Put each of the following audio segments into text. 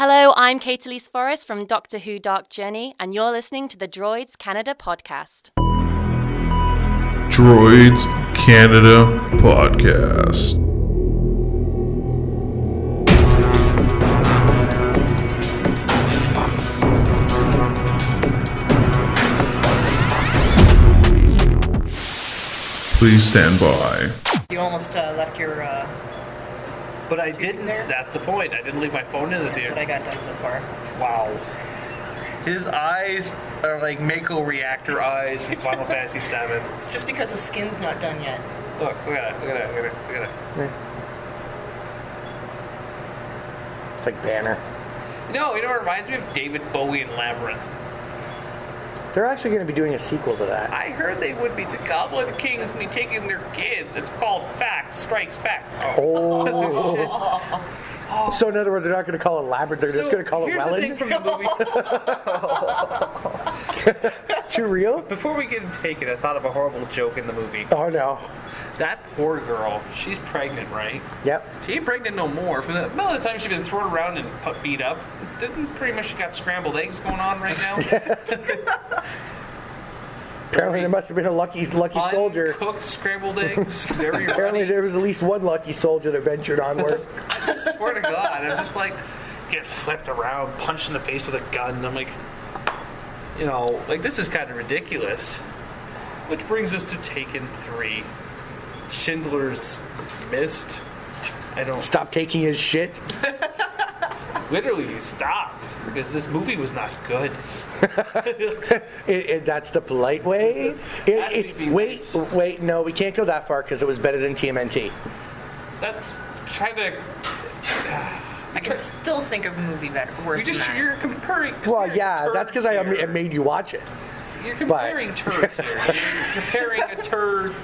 Hello, I'm Kate Elise Forrest from Doctor Who Dark Journey, and you're listening to the Droids Canada podcast. Droids Canada podcast. Please stand by. You almost left your... But I didn't. That's the point. I didn't leave my phone in the theater. That's what I got done so far. Wow. His eyes are like Mako reactor eyes from Final Fantasy VII. It's just because the skin's not done yet. Look at that. It's like Banner. No, you know what it reminds me of? David Bowie and Labyrinth. They're actually going to be doing a sequel to that. I heard they would be. The Goblin King's be taking their kids. It's called Fact Strikes Back. Oh. So in other words, they're not going to call it Labyrinth. They're just going to call it Welland. Here's the thing from the movie. Too real? Before we get taken, I thought of a horrible joke in the movie. Oh no. That poor girl, she's pregnant, right? Yep. She ain't pregnant no more. For the amount of time she's been thrown around and beat up, didn't pretty much she got scrambled eggs going on right now? Apparently there must have been a lucky soldier. Cooked scrambled eggs. Very Apparently runny. there was at least one lucky soldier that ventured onward. I swear to God, I was just like, get flipped around, punched in the face with a gun. And I'm like, you know, like this is kind of ridiculous. Which brings us to Taken 3. Schindler's List. I don't... Stop taking his shit. Literally, stop. Because this movie was not good. That's the polite way. Wait, no, we can't go that far because it was better than TMNT. That's trying to... I can still think of a movie worse than that. You're comparing Well, yeah, that's because I turds here. made you watch it. You're comparing turds here. You're comparing a turd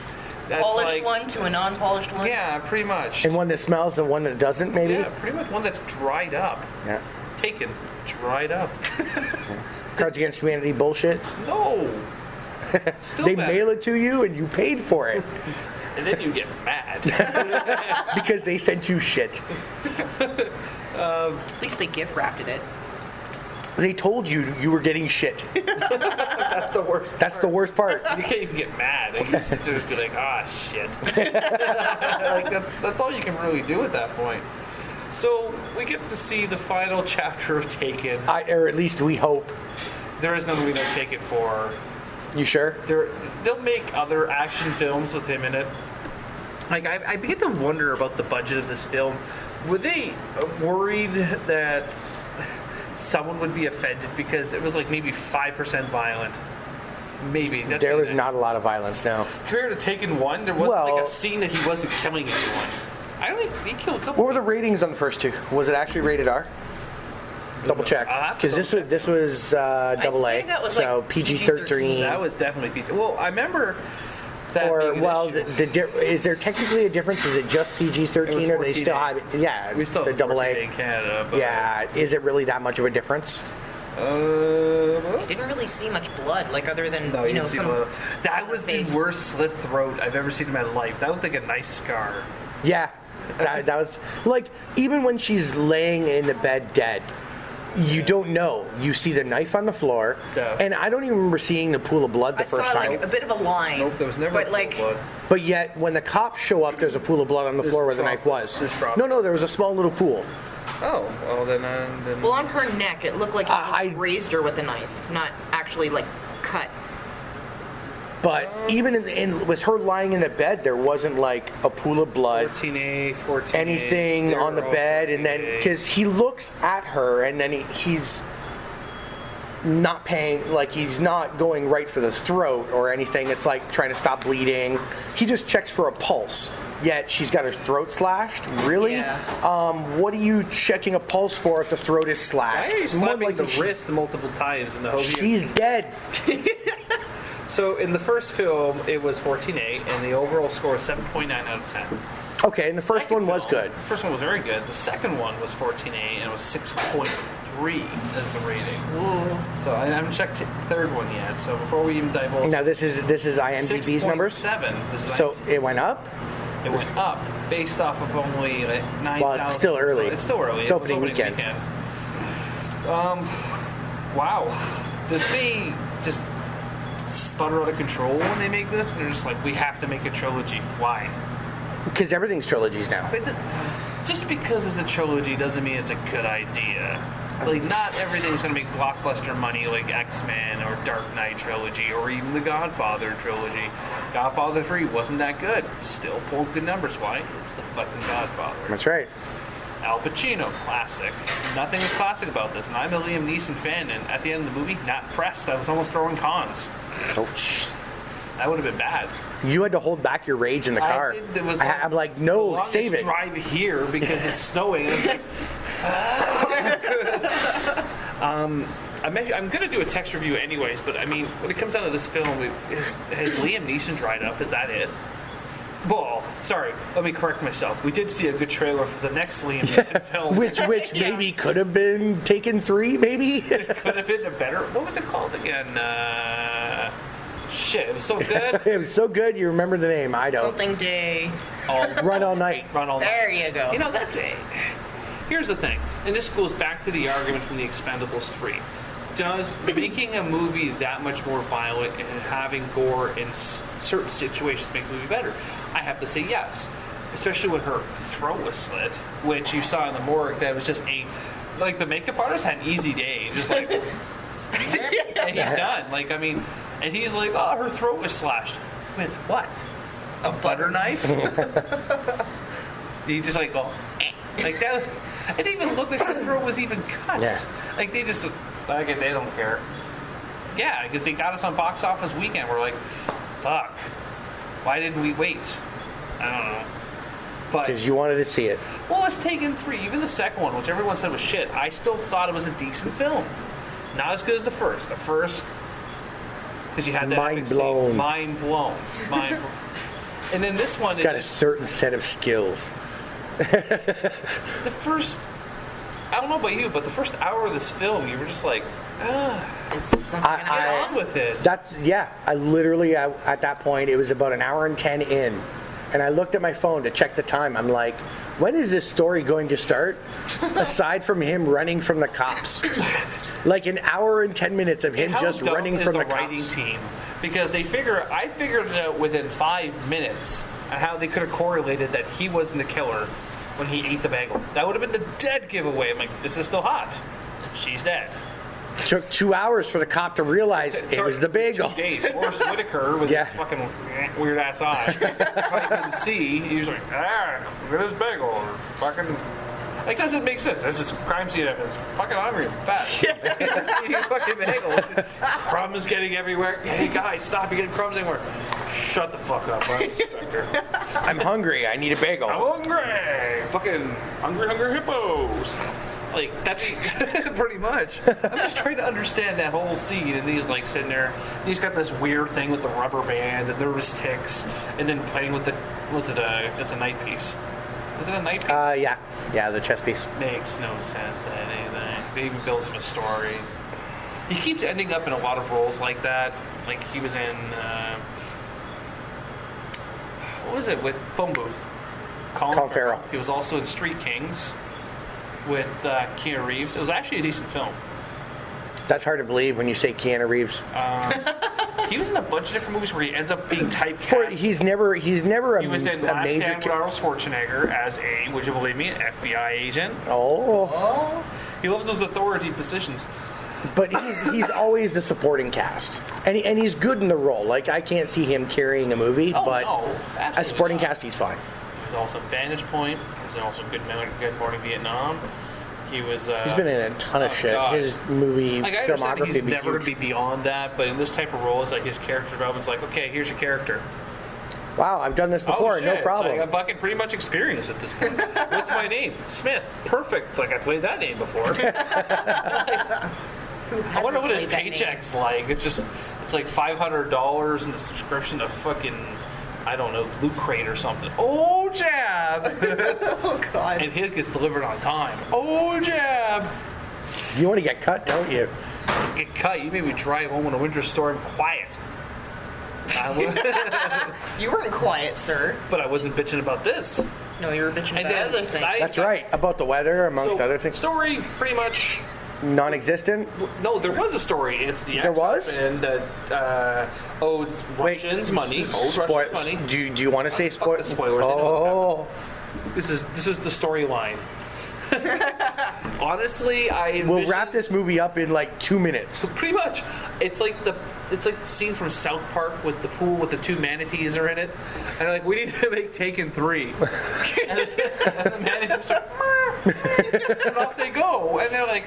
that's Polished like... one to a non-polished one? Yeah, pretty much. And one that smells and one that doesn't, maybe? Yeah, pretty much one that's dried up. Yeah. Taken. Dried up. Cards Against Humanity bullshit. No. Still They better. mail it to you and you paid for it And then you get mad. because they sent you shit. At least they gift wrapped it. They told you you were getting shit. That's the worst. That's the worst part. You can't even get mad. You can sit there and be like, ah, shit. Like that's all you can really do at that point. So we get to see the final chapter of Taken. Or at least we hope. There is no movie they'll take it for. You sure? They'll make other action films with him in it. Like I begin to wonder about the budget of this film. Were they worried that someone would be offended because it was like maybe 5% violent? Maybe. There was not a lot of violence, no. Compared to Taken 1, there wasn't like a scene that he wasn't killing anyone. I don't think he killed a couple. What were the ratings on the first two? Was it actually rated R? Double check. Because this was double A, that was so like PG-13. That was definitely PG. Well, I remember that. Is there technically a difference? Is it just PG-13 or they still have it? Yeah, we still the have double 14 A in Canada. But yeah, is it really that much of a difference? Didn't really see much blood, like other than No, you didn't see some. the. That was the face. worst slit throat I've ever seen in my life. That looked like a nice scar. Yeah, that was like even when she's laying in the bed dead. You don't know. You see the knife on the floor, and I don't even remember seeing the pool of blood the first saw time. like a bit of a line. Nope, there was never but a like, blood. But yet, when the cops show up, there's a pool of blood on the floor where the knife was. There's droplets. No, there was a small little pool. Oh, well then. well, on her neck, it looked like he just I grazed her with a knife, not actually like cut. But even with her lying in the bed, there wasn't like a pool of blood, 14A, 14A, anything on the bed, and then because he looks at her and then he's not paying, like he's not going right for the throat or anything. It's like trying to stop bleeding. He just checks for a pulse. Yet she's got her throat slashed. Really? Yeah. What are you checking a pulse for if the throat is slashed? Why are you slapping More the likely wrist multiple times in the whole? She's dead. So in the first film, it was 14A, and the overall score was 7.9 out of 10. Okay, and the first one was good. The first one was very good. The second one was 14A, and it was 6.3 as the rating. Ooh. So I haven't checked the third one yet. So before we even divulge, Now this is IMDb's numbers. 7. So it went up. It went up based off of only like 9,000. Well, it's still early. So it's still early. It's opening weekend. Wow. Did they just sputter out of control when they make this? And they're just like, we have to make a trilogy. Why? Because everything's trilogies now. But just because it's a trilogy doesn't mean it's a good idea. Like, not everything's going to make blockbuster money like X-Men or Dark Knight trilogy or even the Godfather trilogy. Godfather 3 wasn't that good. Still pulled good numbers. Why? It's the fucking Godfather. That's right. Al Pacino, classic. Nothing was classic about this. And I'm a Liam Neeson fan, and at the end of the movie, not impressed. I was almost throwing cons. Oh, That would have been bad. you had to hold back your rage in the car. I'm like, no, save it. Drive here because it's snowing. And I'm going to do a text review anyways, but I mean, when it comes down to this film, has Liam Neeson dried up? Is that it? Well, sorry, let me correct myself. We did see a good trailer for the next Liam Neeson film. Which maybe could have been Taken 3, maybe? It could have been a better... What was it called again? Shit, it was so good. It was so good, you remember the name. I don't. Something Day. Run All Night. Run All Night. There you go. You know, that's it. Here's the thing, and this goes back to the argument from The Expendables 3. Does making a movie that much more violent and having gore in certain situations make the movie better? I have to say yes. Especially when her throat was slit, which you saw in the morgue, that was just like, the makeup artist had an easy day. Just like, and he's done. Like, I mean, and he's like, oh, her throat was slashed. With what? A butter knife? You just like go, like that was, it didn't even look like the throat was even cut. Yeah. Like they just, like they don't care. Yeah, because they got us on box office weekend. We're like, fuck. Why didn't we wait? I don't know. But Because you wanted to see it. well, it's Taken 3. Even the second one, which everyone said was shit, I still thought it was a decent film. Not as good as the first. The first, because you had that Mind epic scene. blown. Mind blown. And then this one is Got a just certain set of skills. the first. I don't know about you, but the first hour of this film, you were just like, Is something get gonna on with it. I literally, at that point, it was about an hour and 10 in. And I looked at my phone to check the time. I'm like, when is this story going to start? Aside from him running from the cops. Like an hour and 10 minutes of him How just dumb running is from the writing cops. team? Because I figured it out within 5 minutes on how they could have correlated that he wasn't the killer when he ate the bagel. That would have been the dead giveaway. I'm like, this is still hot. She's dead. Took 2 hours for the cop to realize it was the bagel. 2 days. Forrest Whitaker with Yeah. his fucking weird ass eye. Probably couldn't see. He was like, look at his bagel. Or fucking. Like, doesn't make sense. This is crime scene evidence. Fucking hungry and fat. Eating a fucking bagel. Crumbs getting everywhere. Hey, guys, stop. You're getting crumbs everywhere. Shut the fuck up, I'm Inspector. I'm hungry. I need a bagel. I'm hungry. Fucking hungry hippos. Like, that's pretty much. I'm just trying to understand that whole scene, and he's like sitting there. He's got this weird thing with the rubber band, and nervous ticks, and then playing with the. That's a night piece. Is it a night piece? Yeah, the chess piece. Makes no sense anything. They even built him a story. He keeps ending up in a lot of roles like that. Like he was in. What was it with Phone Booth? Colin Farrell. He was also in Street Kings with Keanu Reeves. It was actually a decent film. That's hard to believe when you say Keanu Reeves. He was in a bunch of different movies where he ends up being typecast. He's never He was in a Last major. Stand with Arnold Schwarzenegger as a, would you believe me, an FBI agent. Oh, He loves those authority positions. but he's always the supporting cast, and he's good in the role. Like I can't see him carrying a movie, Oh, but no, absolutely as supporting not. cast, he's fine. He was also in Vantage Point. He was also Good Morning Vietnam. He was. He's been in a ton of shit. God. His movie Like, I understand filmography he's would be never going to huge. be beyond that, but in this type of role, it's like his character development's like, okay, here's your character. Wow, I've done this before, Oh, shit. no problem. It's like, I'm fucking pretty much experienced at this point. What's my name? Smith. Perfect. It's like I played that name before. I wonder what his paycheck's like. It's like $500 in the subscription to fucking, I don't know, Loot Crate or something. Oh, jab! Oh, God. And his gets delivered on time. Oh, jab! You want to get cut, don't you? Get cut. You made me drive home in a winter storm quiet. You weren't quiet, sir. But I wasn't bitching about this. No, you were bitching about other things. That's right. About the weather, amongst So, other things. Story, pretty much, non-existent? No, there was a story. It's the There was? ex-husband that owed Russians money. Do you want to say Fuck the spoilers. I know what's happening. This is the storyline. Honestly, We'll wrap this movie up in like 2 minutes. Pretty much. It's like the scene from South Park with the pool with the two manatees are in it, and they're like, we need to make Taken 3. and the manatees are, and off they go, and they're like,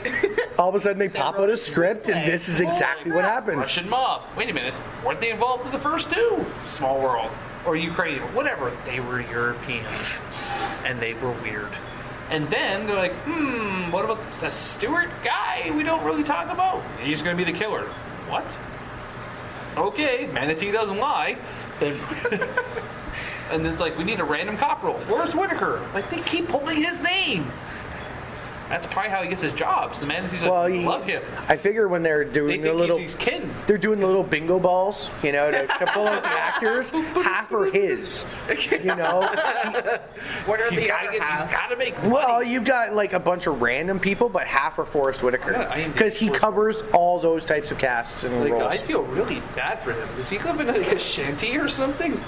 all of a sudden they pop out a script, and this is exactly what happens. Russian mob. Wait a minute, weren't they involved in the first two? Small World or Ukraine, whatever. They were European, and they were weird. And then they're like, what about the Stewart guy we don't really talk about? He's going to be the killer. What? Okay, Manatee doesn't lie. Then, and then it's like, we need a random cop role. Where's Whitaker? Like, they keep pulling his name. That's probably how he gets his jobs. The Manatee's like, love him. I figure when they're doing They think he's kin. they're doing the little bingo balls, you know, to pull out the actors. Half are his, you know. What are the other He's half? got to make money. Well, you've got like a bunch of random people, but half are Forrest Whitaker Yeah, because he covers all those types of casts and Like, roles. I feel really bad for him. Does he live in like a shanty or something?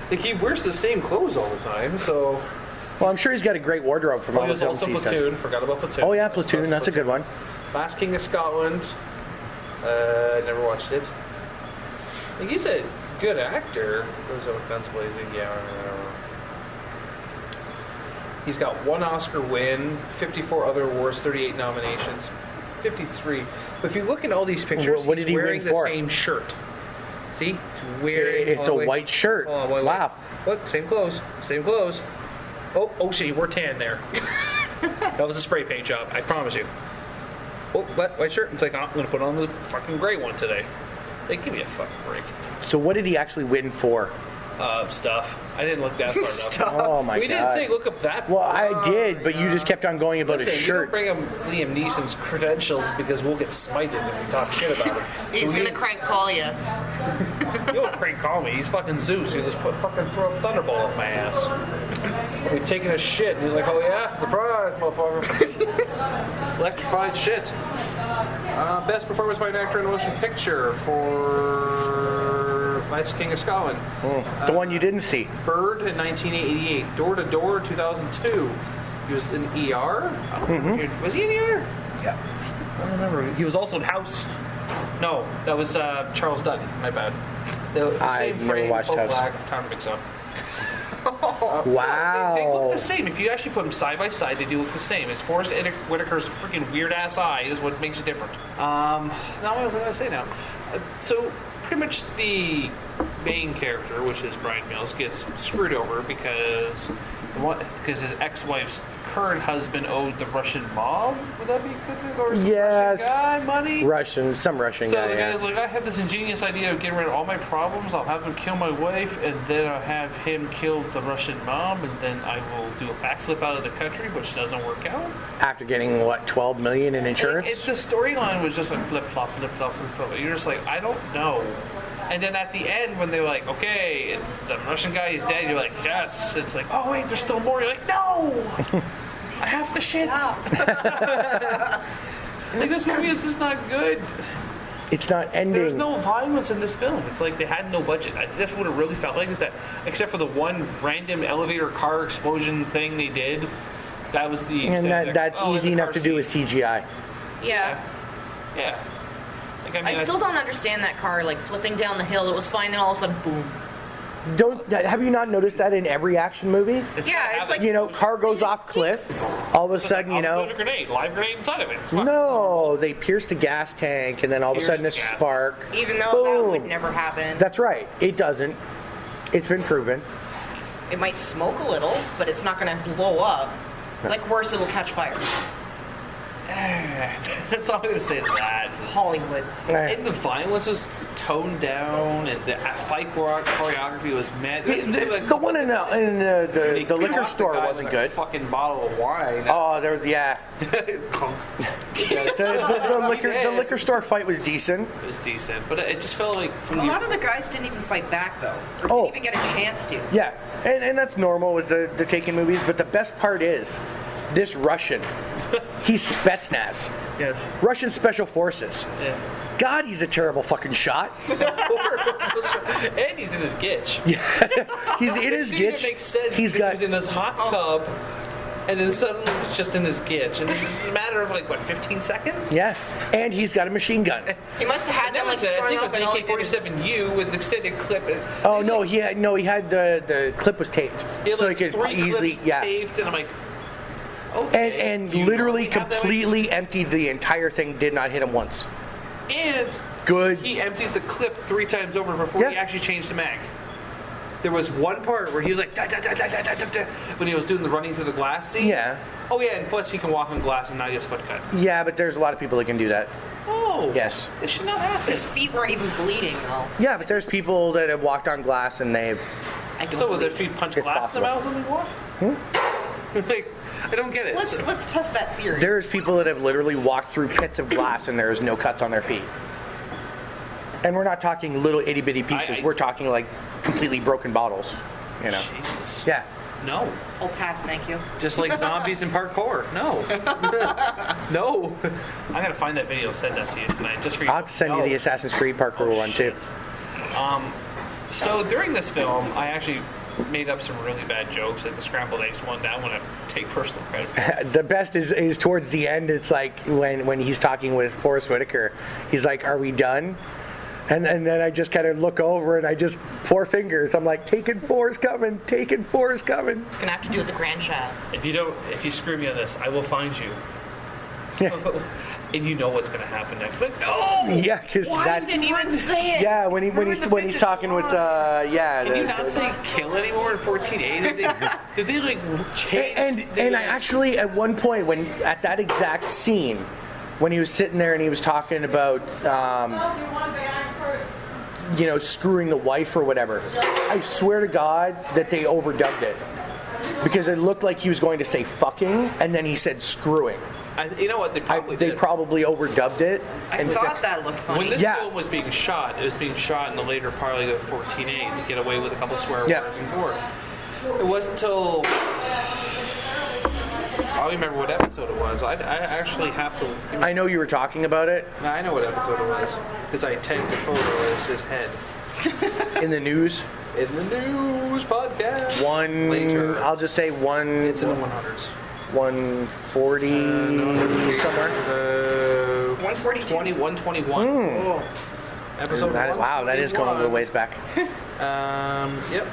Like, he wears the same clothes all the time, so... Well, I'm sure he's got a great wardrobe from all He the was films also he's Platoon. done. Forgot about Platoon. Oh yeah, Platoon. That's a good one. Last King of Scotland. Never watched it. Like, he's a good actor. Goes out with guns blazing. Yeah, I don't know. He's got 1 Oscar win, 54 other awards, 38 nominations, 53. But if you look at all these pictures, What did he he's wearing win the for? same shirt. See? He's wearing. It's a white shirt. Wait. Wow. Look, same clothes. Same clothes. Oh shit, we're tan there. That was a spray paint job, I promise you. Oh, what? White shirt? It's like, I'm going to put on the fucking gray one today. They give me a fucking break. So what did he actually win for? Stuff. I didn't look that far enough. Oh my god. We didn't say look up that. Well, I did, but you just kept on going about Listen, his you shirt. don't bring up Liam Neeson's credentials because we'll get smited if we talk shit about him. He's So gonna crank call you. You don't crank call me. He's fucking Zeus. He just fucking throw a thunderbolt up my ass. We're taking a shit. And he's like, oh yeah, surprise, motherfucker. Electrified shit. Best performance by an actor in a motion picture for Last King of Scotland. The one you didn't see. Bird in 1988. Door to Door 2002. He was in ER. I don't remember. Was he in ER? Yeah. I don't remember. He was also in House. No, that was Charles Dutton. My bad. The I've same never frame, watched both House. black, time to mix up. Wow. They look the same. If you actually put them side by side, they do look the same. It's Forrest Whitaker's freaking weird ass eye is what makes it different. Now what was I going to say now? So pretty much the main character, which is Brian Mills, gets screwed over because his ex-wife's current husband owed the Russian mob. Would that be good? Or some Yes. Russian guy money? Some Russian So guy. the Yeah. guy's like, I have this ingenious idea of getting rid of all my problems. I'll have him kill my wife, and then I'll have him kill the Russian mob, and then I will do a backflip out of the country, which doesn't work out. After getting what, $12 million in insurance? The storyline was just like flip flop, flip flop, flip flop. You're just like, I don't know. And then at the end, when they're like, okay, it's the Russian guy is dead, you're like, yes. It's like, oh wait, there's still more. You're like, no, I have to shit. Like, this movie is just not good. It's not ending. There's no violence in this film. It's like they had no budget. That's what it really felt like, is that except for the one random elevator car explosion thing they did, that was the extent. And that's easy enough to do with CGI. Yeah. Yeah. Like, I mean, I still don't understand that car, like flipping down the hill. It was fine, then all of a sudden, boom. Have you not noticed that in every action movie? Yeah, it's like You know, car goes off cliff, all of a sudden, you know. A grenade, live grenade inside of it. No, they pierce the gas tank, and then all of a sudden a Pierce the gas spark. even though that would Boom. never happen. That's right. It doesn't. It's been proven. It might smoke a little, but it's not going to blow up. Like worse, it'll catch fire. That's all I'm going to say to that. Hollywood. And the violence was toned down, and the fight choreography was mad. The one in the liquor store wasn't good. Fucking bottle of wine. Oh, there was the liquor store fight was decent. It was decent, but it just felt like from A lot of the guys didn't even fight back, though. Or didn't even get a chance to. Yeah, and that's normal with the Taken movies. But the best part is this Russian He's Spetsnaz. Yes. Russian Special Forces. Yeah. God, he's a terrible fucking shot. And he's in his gitch. He's in his It didn't gitch. make sense. He's got. He was in his hot tub, and then suddenly he's just in his gitch, and this is a matter of like what, 15 seconds? Yeah, and he's got a machine gun. He must have had And that them like was it. I strung think it up was and an he did his- AK-47U with an extended clip. Oh no, he had the clip was taped, He had so like he could 3 easily clips And taped, and I'm like, okay. and do you literally normally have that completely emptied the entire thing. Did not hit him once. And Good. he emptied the clip 3 times over before he Yeah. actually changed the mag. There was one part where he was like, da, da, da, da, da, da, da, da, when he was doing the running through the glass scene. Yeah. Oh yeah, and plus he can walk on glass and not get split cut. Yeah, but there's a lot of people that can do that. Oh. Yes. This should not happen. His feet weren't even bleeding though. Yeah, but there's people that have walked on glass and they've. I don't So will their believe feet punch It's glass in the possible. mouth when they walk? Like, I don't get it. Let's test that theory. There's people that have literally walked through pits of glass and there's no cuts on their feet. And we're not talking little itty bitty pieces. We're talking like completely broken bottles. You know. Jesus. Yeah. No. I'll pass, thank you. Just like zombies in parkour. No. No. I'm gonna find that video and send that to you tonight. Just for you. I'll have to send you the Assassin's Creed parkour one too. So during this film, I actually made up some really bad jokes, like the scrambled eggs one that I want to take personal credit for. The best is towards the end. It's like when he's talking with Forrest Whitaker. He's like, "Are we done?" And then I just kind of look over and I just 4 fingers. I'm like, "Taking 4 is coming. Taking 4 is coming." It's gonna have to do with the grandchild. If you screw me on this, I will find you. And you know what's gonna happen next. Like, no! Yeah, because that's didn't even say it. yeah. When he's talking with yeah. Can you not say kill anymore in 14A? Did they like change? And I actually at one point when at that exact scene when he was sitting there and he was talking about screwing the wife or whatever, I swear to God that they overdubbed it because it looked like he was going to say fucking and then he said screwing. You know what? They They probably overdubbed it. I and thought fixed that looked When funny. this Yeah. film was being shot, it was being shot in the later part of the 14A to get away with a couple swear Yeah. words and gore. It wasn't until I don't remember what episode it was. I actually have to. I know you were talking about it I know what episode it was because I tagged the photo as his head in the news. in the news podcast. Later. I'll just say one. It's in the 100s. 140 somewhere. 142. 121. Episode Wow, that is going a little ways back. Yep.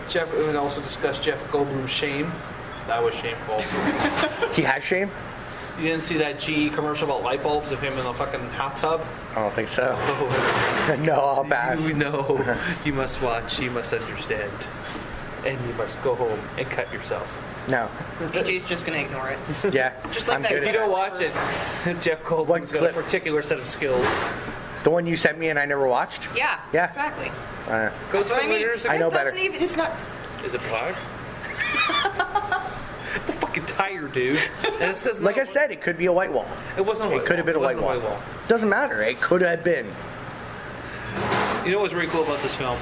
Jeff. We also discussed Jeff Goldblum's shame. That was shameful. He has shame? You didn't see that GE commercial about light bulbs of him in the fucking hot tub? I don't think so. Oh, No, I'll pass. you know. You must watch. You must understand. And you must go home and cut yourself. No. AJ's just gonna ignore it. Yeah. Just like I'm that good If you at don't that. watch it, Jeff What Goldblum's got a clip? particular set of skills. The one you sent me and I never watched? Yeah. Yeah. Exactly. Uh, Go That's what I mean. years I know It doesn't better. even- it's not. Is it black? It's a fucking tire, dude. And this does like not- I said, it could be a white wall. it wasn't. A It white could have been a wall. white It wasn't wall. Doesn't matter. It could have been. You know what's really cool about this film?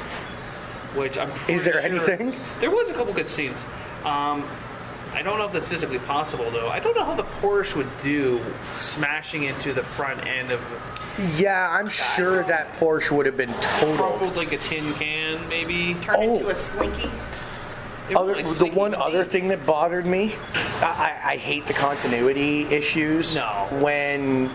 Which I'm. Is there pretty sure- anything? There was a couple good scenes. I don't know if that's physically possible though. I don't know how the Porsche would do smashing into the front end of Yeah, I'm sure that Porsche would have been totaled. crumpled like a tin can, maybe. Turn Oh. into a slinky. It was like The Slinky one Pete. other thing that bothered me, I hate the continuity issues. No. When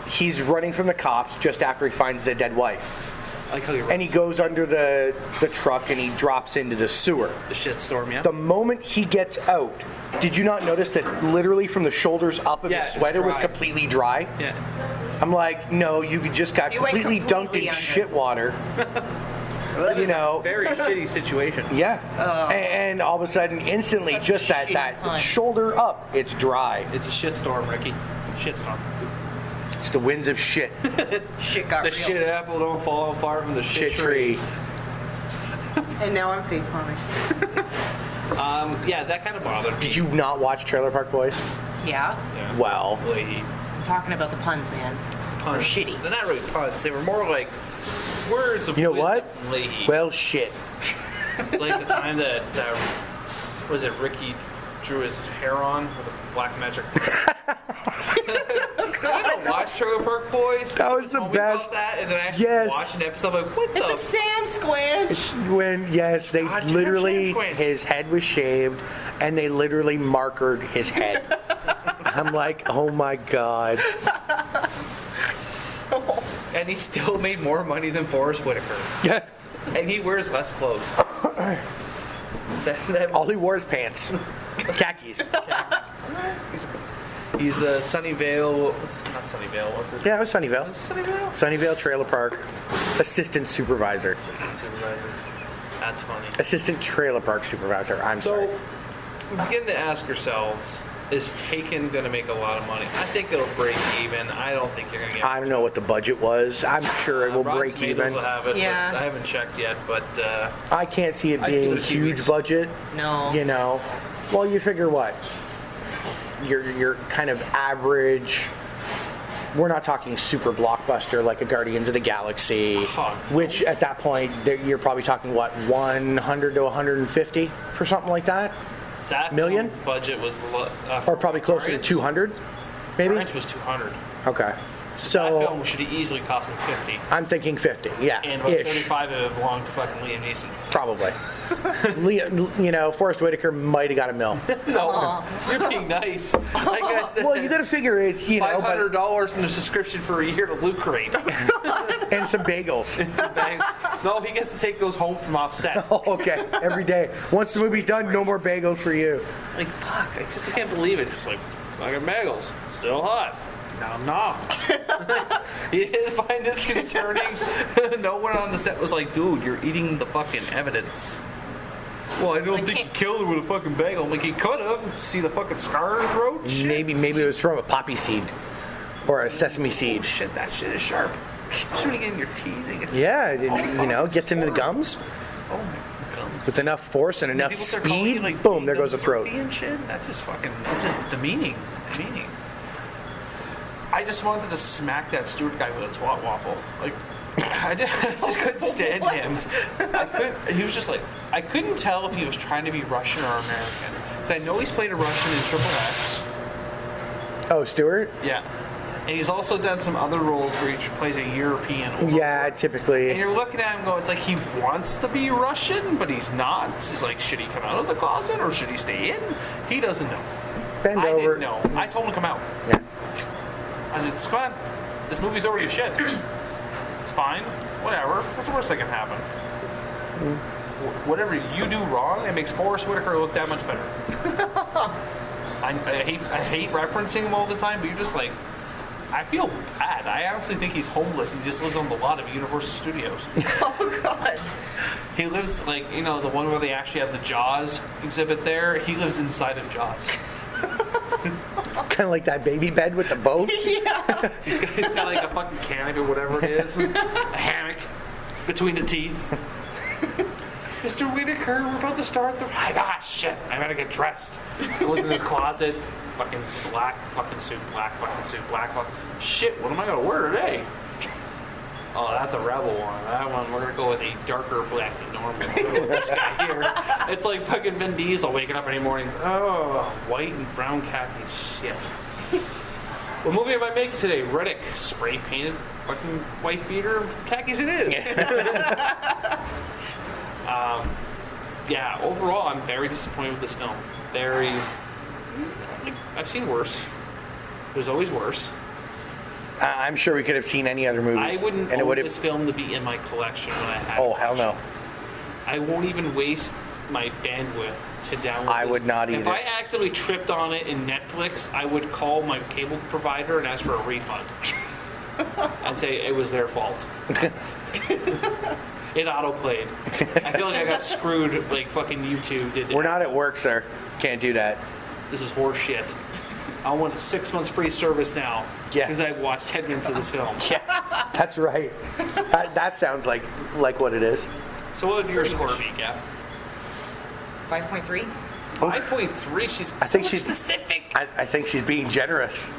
he's running from the cops just after he finds the dead wife. I like how he And he goes under the truck and he drops into the sewer. the shitstorm, yeah. The moment he gets out, did you not notice that literally from the shoulders up of Yeah, his it's sweater was dry. completely dry? Yeah. I'm like, no, you just got You went completely dunked in completely under. shit water. You know, Very shitty situation. yeah. And all of a sudden, instantly, just Shitty that pun. shoulder up, it's dry. It's a shitstorm, Ricky. Shitstorm. It's the winds of shit. Shit got The real. shit apple don't fall far from the Shit tree. And now I'm face palming. Yeah, that kind of bothered me. Did you not watch Trailer Park Boys? Yeah. Yeah. Well, Leahy. I'm talking about the puns, man. Puns. shitty. They're not really puns. They were more like words of you know wisdom what? from Leahy. Well, shit. It's like the time that was it Ricky drew his hair on with a black magic. I don't watch Trailer Park Boys. That was the Told me about best. That, and then I actually Yes. watched an episode. I'm like, what It's a the? Sam Squanch. When they God, literally, Sam Squanch. his head was shaved, and they literally markered his head. I'm like, oh my god. And he still made more money than Forrest Whitaker. Yeah. And he wears less clothes. that All he wore is pants, khakis. He's a Sunnyvale. What's this? Not Sunnyvale. What's it? Yeah, it was Sunnyvale. Is it Sunnyvale? Sunnyvale Trailer Park assistant supervisor. Supervisor. That's funny. Assistant trailer park supervisor. I'm sorry. So, we begin to ask yourselves: is Taken going to make a lot of money? I think it'll break even. I don't think you're going to get. I don't know what the budget was. I'm sure it will Rotten break Tomatoes even. will have it, Yeah. but I haven't checked yet. But I can't see it I'd give being it a few huge weeks. budget. No. You know, well, you figure what? You're kind of average. We're not talking super blockbuster like a Guardians of the Galaxy, which at that point you're probably talking what 100 to 150 for something like that, that million? film's budget was or probably closer to 200, maybe. Orange was 200. Okay, That so film should have easily cost him 50. I'm thinking 50. Yeah, And about ish, 35 of it belonged to fucking Liam Neeson. probably. Forrest Whitaker might have got a $1 million. No, you're being nice. Like I said, Well, you got to figure it's but, $500 in a subscription for a year to Loot Crate. and some bagels. No, he gets to take those home from offset. Oh, okay, every day. Once the movie's done, no more bagels for you. Like, fuck, I can't believe it. Just like, I got bagels. Still hot. Nom nom. You didn't find this concerning? No one on the set was like, dude, you're eating the fucking evidence. Well, I don't think he killed her with a fucking bagel. I'm like, he could have. See the fucking scar in her throat? Shit. Maybe it was from a poppy seed or a sesame seed. Shit, that shit is sharp. Shooting in your teeth. I guess. Yeah, it gets into the gums Oh my gums. with enough force and enough People start calling speed. you, like, Boom, there goes the Sophie throat. and shit. That's just demeaning. I just wanted to smack that Stewart guy with a twat waffle. Like, I just couldn't stand him. He was just like, I couldn't tell if he was trying to be Russian or American. Because I know he's played a Russian in Triple X. Oh, Stewart? Yeah. And he's also done some other roles where he plays a European. Yeah, And typically. you're looking at him going, it's like he wants to be Russian, but he's not. He's like, should he come out of the closet or should he stay in? He doesn't know. Bend I over. didn't know. I told him to come out. Yeah. I was like, it's fine. This movie's already a shit. It's fine. Whatever. What's the worst that can happen? Whatever you do wrong, it makes Forrest Whitaker look that much better. I hate referencing him all the time, but you're just like, I feel bad. I honestly think he's homeless and just lives on the lot of Universal Studios. Oh, God. He lives, like, the one where they actually have the Jaws exhibit there. He lives inside of Jaws. Kind of like that baby bed with the boat. Yeah. He's got like a fucking canopy or whatever it is. A hammock between the teeth. Mr. Whitaker, we're about to start the ride. Ah, shit. I gotta get dressed. He was in his closet. Fucking black fucking suit, black fucking suit, black fucking... Shit, what am I gonna wear today? Oh, that's a rebel one. That one, we're gonna go with a darker black than normal. This guy here. It's like fucking Vin Diesel waking up any morning. Oh, white and brown khaki shit. What movie am I making today? Riddick. Spray painted fucking white beater. Khakis it is. Yeah, overall, I'm very disappointed with this film. I've seen worse. There's always worse. I'm sure we could have seen any other movie. I wouldn't and it own would have. this film to be in my collection when I had Oh it. hell no! I won't even waste my bandwidth to download I this. would not If either. I accidentally tripped on it in Netflix, I would call my cable provider and ask for a refund. And say it was their fault. It auto-played. I feel like I got screwed like fucking YouTube did that. We're not at work, sir. Can't do that. This is horse shit. I want a 6 months free service now. Yeah. Because I watched 10 minutes of this film. Yeah, that's right. That sounds like what it is. So what would your score be, Gap? 5.3? 5.3. She's I think so she's specific. I think she's being generous.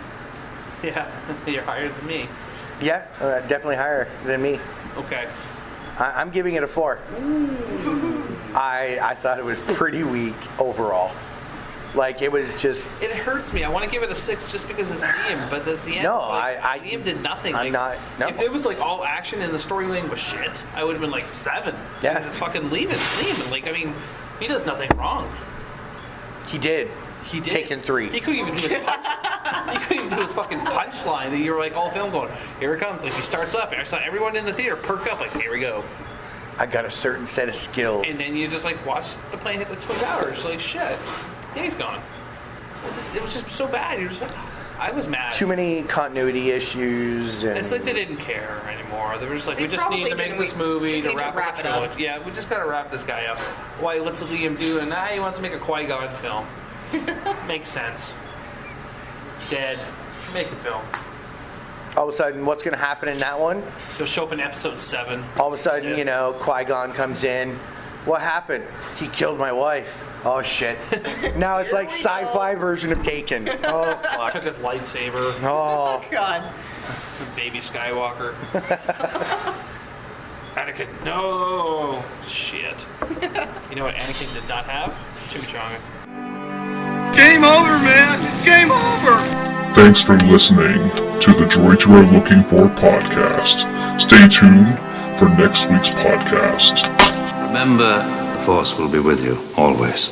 Yeah, you're higher than me. Yeah, definitely higher than me. Okay. I'm giving it a 4. I thought it was pretty weak overall. Like, it was just... It hurts me. I want to give it a 6 just because it's Liam, but at the end, No, Liam did nothing. I'm not... No. If it was like all action and the storyline was shit, I would have been like 7. Yeah. Because it's fucking Liam. Like, I mean, he does nothing wrong. He did. He did. Taken 3. He couldn't even do his punch. He couldn't even do his fucking punchline that you were like all film going, here it comes. Like, he starts up, and I saw everyone in the theater perk up, like, here we go. I got a certain set of skills. And then you just like watch the plane hit the Twin Towers. Like, shit. Yeah, he's gone. It was just so bad. You're just like, I was mad. Too many continuity issues. And It's like they didn't care anymore. They were just like, They we just need to probably make this didn't. movie Just to need to wrap wrap up it the up. trilogy. Yeah, we just gotta wrap this guy up. Why? What's Liam doing? He wants to make a Qui-Gon film. Makes sense. Dead. Make a film. all of a sudden, what's going to happen in that one? He'll show up in episode 7. All of a sudden, Sith. you know, Qui-Gon comes in. What happened? He killed my wife. Oh, shit. Now it's like sci-fi version of Taken. Oh, fuck. Took his lightsaber. Oh. God. Baby Skywalker. Anakin, no! Shit. You know what Anakin did not have? Chimichanga. Game over, man. It's game over. Thanks for listening to the Droids You Are Looking For podcast. Stay tuned for next week's podcast. Remember, the Force will be with you, always.